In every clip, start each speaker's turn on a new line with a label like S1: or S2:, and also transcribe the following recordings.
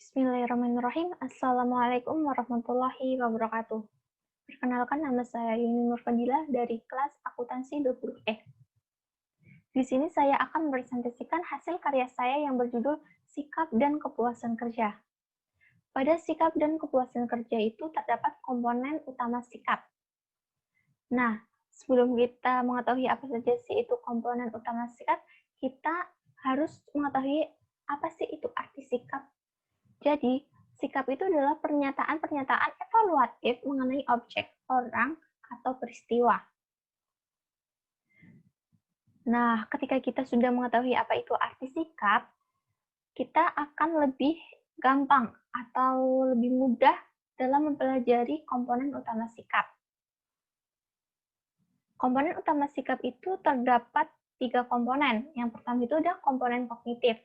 S1: Bismillahirrahmanirrahim. Assalamualaikum warahmatullahi wabarakatuh. Perkenalkan, nama saya Yuni Nurfadilah dari kelas Akuntansi 20E. Di sini saya akan mempresentasikan hasil karya saya yang berjudul Sikap dan Kepuasan Kerja. Pada sikap dan kepuasan kerja itu terdapat komponen utama sikap. Nah, sebelum kita mengetahui apa saja sih itu komponen utama sikap, kita harus mengetahui apa sih itu arti sikap. Jadi, sikap itu adalah pernyataan-pernyataan evaluatif mengenai objek, orang, atau peristiwa. Nah, ketika kita sudah mengetahui apa itu arti sikap, kita akan lebih gampang atau lebih mudah dalam mempelajari komponen utama sikap. Komponen utama sikap itu terdapat 3 komponen. Yang pertama itu ada komponen kognitif,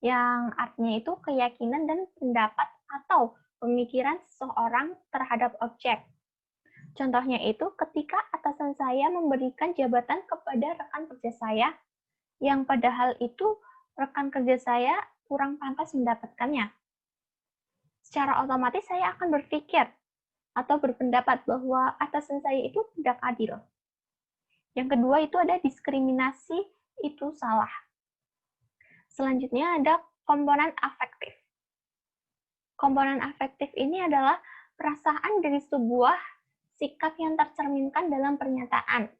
S1: yang artinya itu keyakinan dan pendapat atau pemikiran seseorang terhadap objek. Contohnya itu ketika atasan saya memberikan jabatan kepada rekan kerja saya, yang padahal itu rekan kerja saya kurang pantas mendapatkannya. Secara otomatis saya akan berpikir atau berpendapat bahwa atasan saya itu tidak adil. Yang kedua itu ada diskriminasi, itu salah. Selanjutnya ada komponen afektif. Komponen afektif ini adalah perasaan dari sebuah sikap yang tercerminkan dalam pernyataan.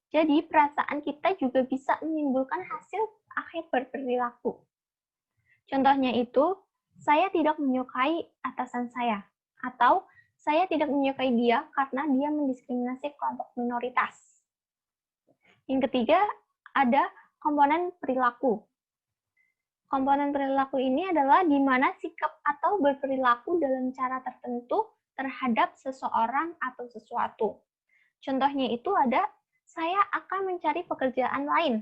S1: Jadi, perasaan kita juga bisa menimbulkan hasil akhir berperilaku. Contohnya itu, saya tidak menyukai atasan saya, atau saya tidak menyukai dia karena dia mendiskriminasi kelompok minoritas. Yang ketiga, ada komponen perilaku. Komponen perilaku ini adalah di mana sikap atau berperilaku dalam cara tertentu terhadap seseorang atau sesuatu. Contohnya itu ada, saya akan mencari pekerjaan lain.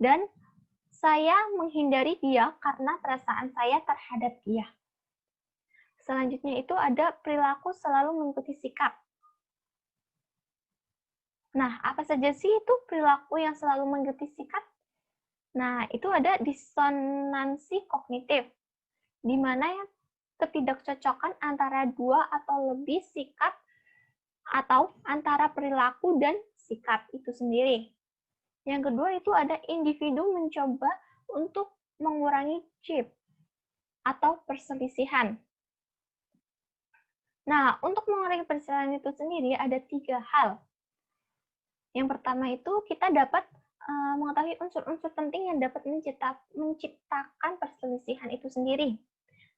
S1: Dan saya menghindari dia karena perasaan saya terhadap dia. Selanjutnya itu ada perilaku selalu mengikuti sikap. Nah, apa saja sih itu perilaku yang selalu mengikuti sikap? Nah, itu ada disonansi kognitif, di mana ketidakcocokan antara dua atau lebih sikap atau antara perilaku dan sikap itu sendiri. Yang kedua itu ada individu mencoba untuk mengurangi chip atau perselisihan. Nah, untuk mengurangi perselisihan itu sendiri ada 3 hal. Yang pertama itu kita dapat mengetahui unsur-unsur penting yang dapat menciptakan perselisihan itu sendiri.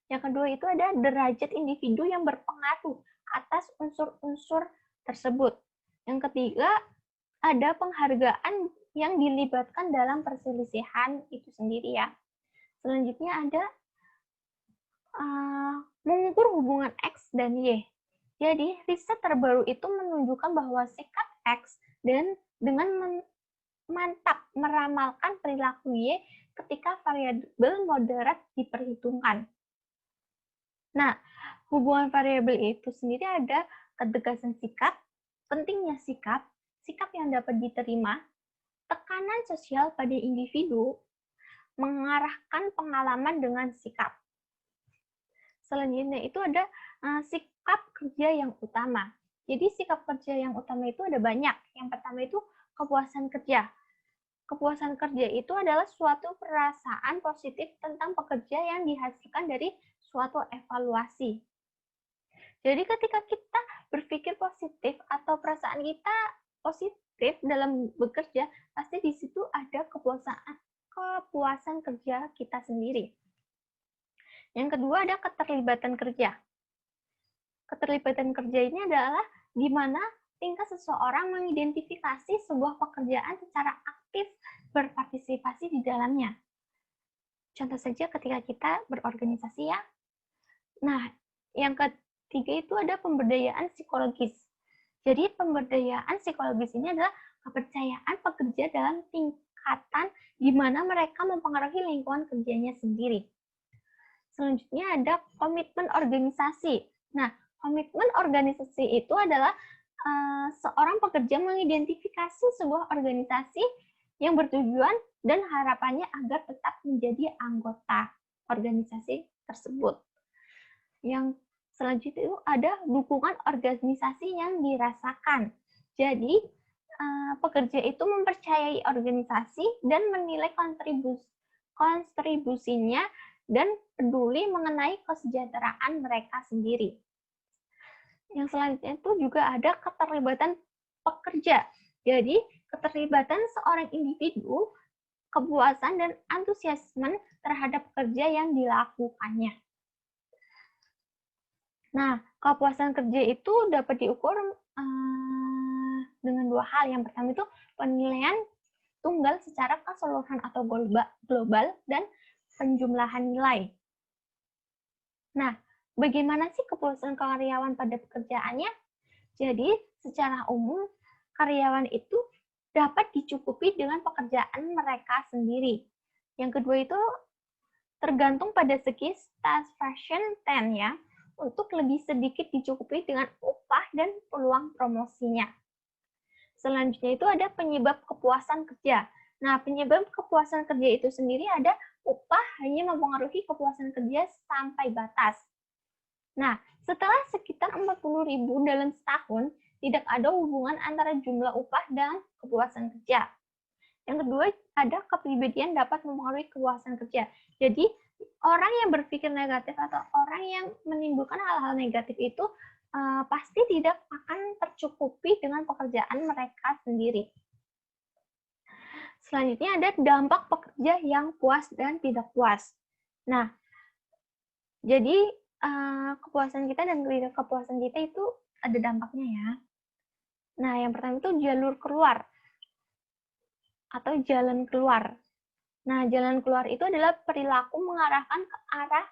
S1: Yang kedua itu ada derajat individu yang berpengaruh atas unsur-unsur tersebut. Yang ketiga, ada penghargaan yang dilibatkan dalam perselisihan itu sendiri ya. Selanjutnya ada mengukur hubungan X dan Y. Jadi, riset terbaru itu menunjukkan bahwa sikap X dan dengan mantap meramalkan perilaku Y ketika variabel moderat diperhitungkan. Nah, hubungan variabel itu sendiri ada ketegasan sikap, pentingnya sikap, sikap yang dapat diterima, tekanan sosial pada individu, mengarahkan pengalaman dengan sikap. Selanjutnya itu ada sikap kerja yang utama. Jadi sikap kerja yang utama itu ada banyak. Yang pertama itu kepuasan kerja. Kepuasan kerja itu adalah suatu perasaan positif tentang pekerja yang dihasilkan dari suatu evaluasi. Jadi ketika kita berpikir positif atau perasaan kita positif dalam bekerja, pasti di situ ada kepuasan kerja kita sendiri. Yang kedua ada keterlibatan kerja. Keterlibatan kerja ini adalah di mana tingkat seseorang mengidentifikasi sebuah pekerjaan secara aktif berpartisipasi di dalamnya. Contoh saja ketika kita berorganisasi ya. Nah, yang ketiga itu ada pemberdayaan psikologis. Jadi pemberdayaan psikologis ini adalah kepercayaan pekerja dalam tingkatan di mana mereka mempengaruhi lingkungan kerjanya sendiri. Selanjutnya ada komitmen organisasi. Nah, komitmen organisasi itu adalah seorang pekerja mengidentifikasi sebuah organisasi yang bertujuan dan harapannya agar tetap menjadi anggota organisasi tersebut. Yang selanjutnya itu ada dukungan organisasi yang dirasakan. Jadi, pekerja itu mempercayai organisasi dan menilai kontribusinya dan peduli mengenai kesejahteraan mereka sendiri. Yang selanjutnya itu juga ada keterlibatan pekerja. Jadi, keterlibatan seorang individu, kepuasan dan antusiasme terhadap kerja yang dilakukannya. Nah, kepuasan kerja itu dapat diukur dengan dua hal. Yang pertama itu penilaian tunggal secara keseluruhan atau global dan penjumlahan nilai. Nah, bagaimana sih kepuasan karyawan pada pekerjaannya? Jadi, secara umum, karyawan itu dapat dicukupi dengan pekerjaan mereka sendiri. Yang kedua itu tergantung pada segi satisfaction 10 ya, untuk lebih sedikit dicukupi dengan upah dan peluang promosinya. Selanjutnya itu ada penyebab kepuasan kerja. Nah, penyebab kepuasan kerja itu sendiri ada upah hanya mempengaruhi kepuasan kerja sampai batas. Nah, setelah sekitar 40.000 dalam setahun, tidak ada hubungan antara jumlah upah dan kepuasan kerja. Yang kedua, ada kepribadian dapat mempengaruhi kepuasan kerja. Jadi, orang yang berpikir negatif atau orang yang menimbulkan hal-hal negatif itu pasti tidak akan tercukupi dengan pekerjaan mereka sendiri. Selanjutnya ada dampak pekerja yang puas dan tidak puas. Nah, jadi kepuasan kita dan ketidakpuasan kita itu ada dampaknya ya. Nah, yang pertama itu jalur keluar atau jalan keluar. Nah, jalan keluar itu adalah perilaku mengarahkan ke arah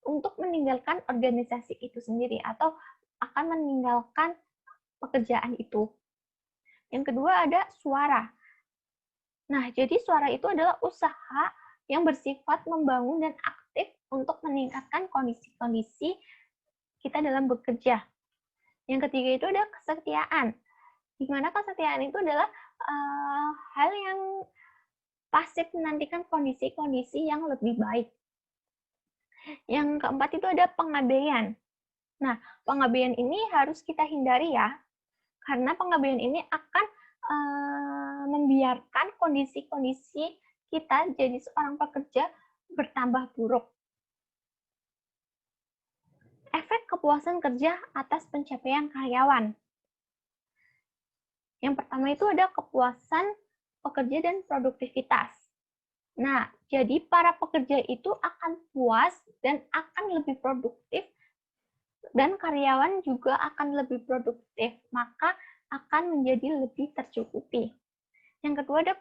S1: untuk meninggalkan organisasi itu sendiri atau akan meninggalkan pekerjaan itu. Yang kedua ada suara. Nah, jadi suara itu adalah usaha yang bersifat membangun dan aktif untuk meningkatkan kondisi-kondisi kita dalam bekerja. Yang ketiga itu ada kesetiaan. Di mana kesetiaan itu adalah hal yang pasif menantikan kondisi-kondisi yang lebih baik. Yang keempat itu ada pengabaian. Nah, pengabaian ini harus kita hindari ya, karena pengabaian ini akan membiarkan kondisi-kondisi kita jadi seorang pekerja bertambah buruk. Efek kepuasan kerja atas pencapaian karyawan. Yang pertama itu ada kepuasan pekerja dan produktivitas. Nah, jadi para pekerja itu akan puas dan akan lebih produktif, dan karyawan juga akan lebih produktif, maka akan menjadi lebih tercukupi. Yang kedua ada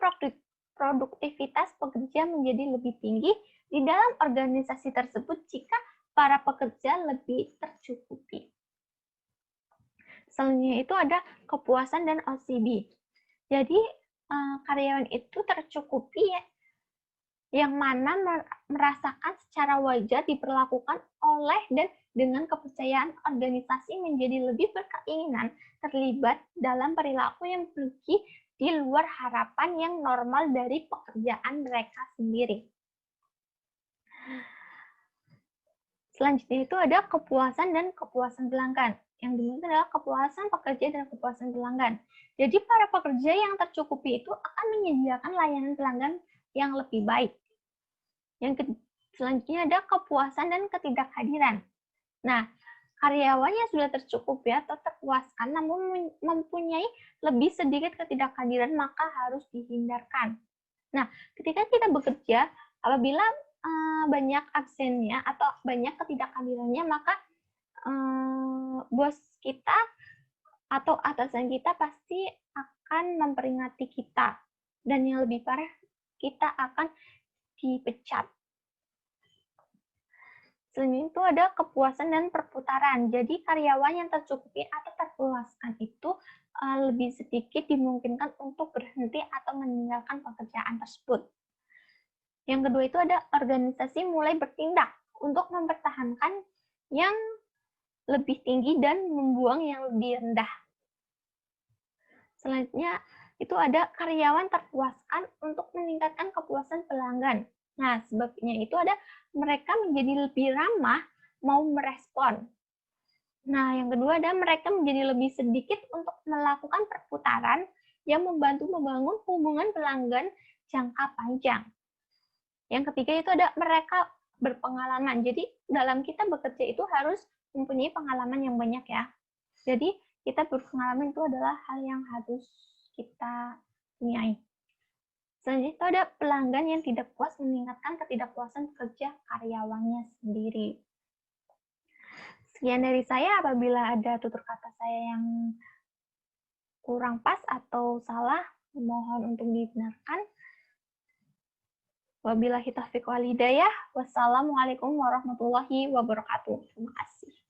S1: produktivitas pekerja menjadi lebih tinggi di dalam organisasi tersebut jika para pekerja lebih tercukupi. Selanjutnya itu ada kepuasan dan OCB. Jadi karyawan itu tercukupi ya, yang mana merasakan secara wajar diperlakukan oleh dan dengan kepercayaan organisasi menjadi lebih berkeinginan terlibat dalam perilaku yang pergi di luar harapan yang normal dari pekerjaan mereka sendiri. Selanjutnya itu ada kepuasan dan kepuasan pelanggan. Yang dimiliki adalah kepuasan pekerja dan kepuasan pelanggan. Jadi para pekerja yang tercukupi itu akan menyediakan layanan pelanggan yang lebih baik. Yang selanjutnya ada kepuasan dan ketidakhadiran. Nah, karyawan yang sudah tercukupi atau terpuaskan namun mempunyai lebih sedikit ketidakhadiran maka harus dihindarkan. Nah, ketika kita bekerja, apabila banyak absennya atau banyak ketidakhadirannya, maka bos kita atau atasan kita pasti akan memperingati kita. Dan yang lebih parah, kita akan dipecat. Selanjutnya itu ada kepuasan dan perputaran. Jadi karyawan yang tercukupi atau terpuaskan itu lebih sedikit dimungkinkan untuk berhenti atau meninggalkan pekerjaan tersebut. Yang kedua itu ada organisasi mulai bertindak untuk mempertahankan yang lebih tinggi dan membuang yang lebih rendah. Selanjutnya itu ada karyawan terpuaskan untuk meningkatkan kepuasan pelanggan. Nah, sebabnya itu ada mereka menjadi lebih ramah mau merespon. Nah, yang kedua ada mereka menjadi lebih sedikit untuk melakukan perputaran yang membantu membangun hubungan pelanggan jangka panjang. Yang ketiga itu ada mereka berpengalaman. Jadi dalam kita bekerja itu harus mempunyai pengalaman yang banyak ya. Jadi kita berpengalaman itu adalah hal yang harus kita punyai. Selanjutnya itu ada pelanggan yang tidak puas meningkatkan ketidakpuasan kerja karyawannya sendiri. Sekian dari saya. Apabila ada tutur kata saya yang kurang pas atau salah, mohon untuk dibenarkan. Wabillahi taufiq wal hidayah. Wassalamualaikum warahmatullahi wabarakatuh. Terima kasih.